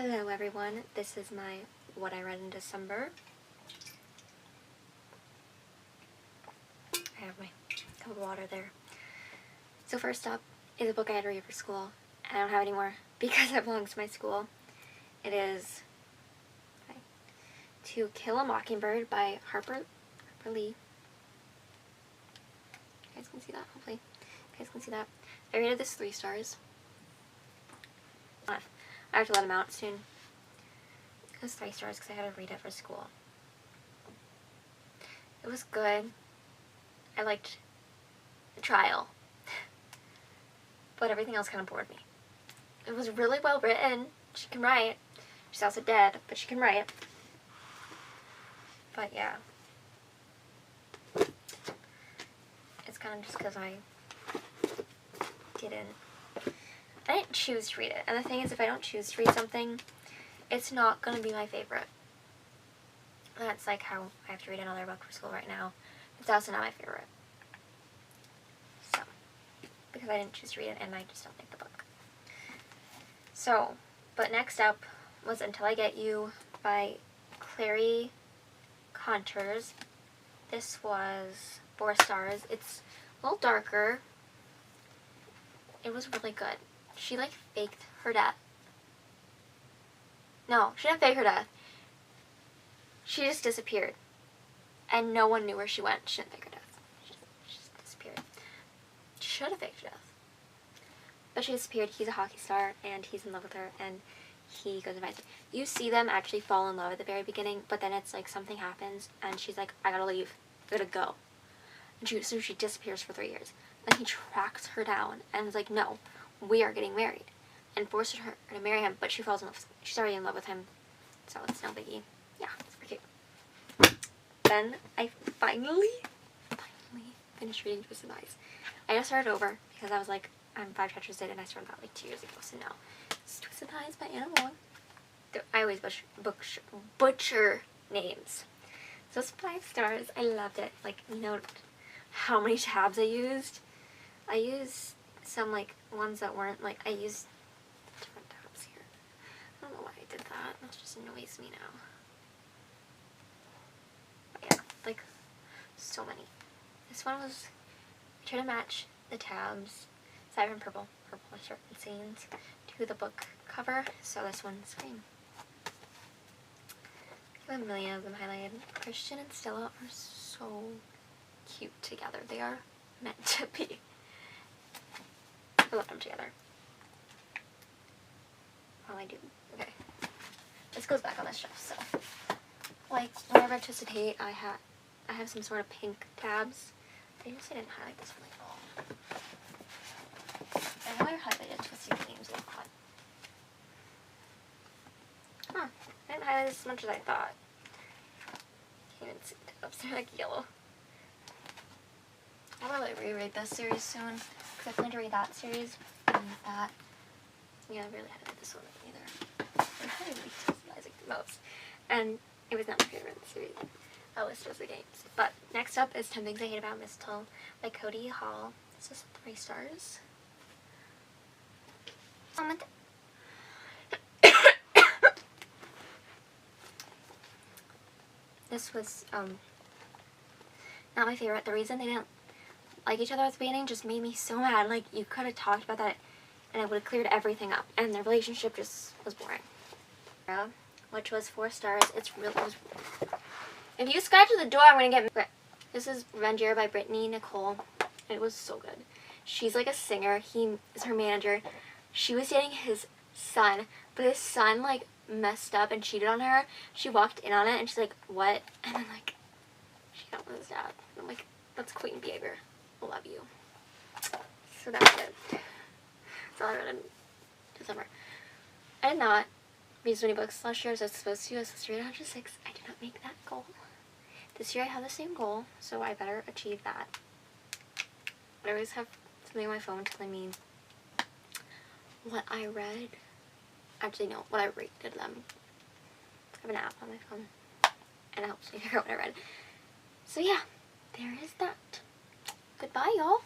Hello everyone, this is my What I Read in December. I have my cup of water there. So first up is a book I had to read for school, and I don't have any more because it belongs to my school. It is To Kill a Mockingbird by Harper Lee. You guys can see that, hopefully. You guys can see that. I rated this 3 stars. I have to let them out soon. It was 3 stars because I had to read it for school. It was good. I liked the trial. But everything else kind of bored me. It was really well written. She can write. She's also dead, but she can write. But yeah. It's kind of just because I didn't choose to read it. And the thing is, if I don't choose to read something, it's not going to be my favorite. That's like how I have to read another book for school right now. It's also not my favorite. So, because I didn't choose to read it and I just don't like the book. So, but next up was Until I Get You by Clary Conters. This was 4 stars. It's a little darker. It was really good. She like faked her death. No, she didn't fake her death. She just disappeared. And no one knew where she went. She didn't fake her death. She just disappeared. She should have faked her death. But she disappeared. He's a hockey star and he's in love with her and he goes and finds her. You see them actually fall in love at the very beginning, but then it's like something happens and she's like, I gotta leave. I gotta go. And so she disappears for 3 years. And he tracks her down and is like, no, we are getting married. And forces her to marry him, but she falls in love. She's already in love with him. So it's no biggie. Yeah, it's pretty cute. Then I finally finished reading Twisted Eyes. I just started over because I was like, I'm 5 chapters in and I started that like 2 years ago. So no. It's Twisted Eyes by Anna Wong. I always butcher names. So it's 5 stars. I loved it. Like, you know how many tabs I used? I used some like ones that weren't like, I used different tabs here. I don't know why I did that. That just annoys me now. But yeah, like so many. This one was, I tried to match the tabs, aside from purple are certain scenes, to the book cover. So this one's green. I have a million of them highlighted. Christian and Stella are so cute together. They are meant to be. I love them together. Oh, I do. Okay. This goes back on this shelf, so. Like, when I read Twisted Hate, I have some sort of pink tabs. I didn't highlight this one at all. I know I highlighted Twisted Games a lot. Huh. I didn't highlight as much as I thought. Can't even see the tabs. They're like yellow. I'll probably reread this series soon. Because I plan to read that series and that. Yeah, I really haven't read this one either. I probably liked Twisted Eyes like the most. And it was not my favorite in the series. I was Twisted Games. But next up is 10 Things I Hate About Mistletoe by Cody Hall. This is 3 stars. This was not my favorite. The reason they didn't like each other at the beginning just made me so mad. Like, you could have talked about that and it would have cleared everything up. And their relationship just was boring. Which was 4 stars. It's really... If you scratch at the door, I'm going to get... This is Revenger by Brittany Nicole. It was so good. She's like a singer. He is her manager. She was dating his son, but his son like messed up and cheated on her. She walked in on it and she's like, what? And then like, she got with his dad. I'm like, that's queen behavior. I love you. So that's it. That's all I read in December. I did not read as many books last year as I was supposed to. I was supposed to read 106. I did not make that goal. This year I have the same goal, so I better achieve that. I always have something on my phone telling me what I read. Actually, no, what I rated them. I have an app on my phone, and it helps me figure out what I read. So yeah, there is that. Goodbye, y'all.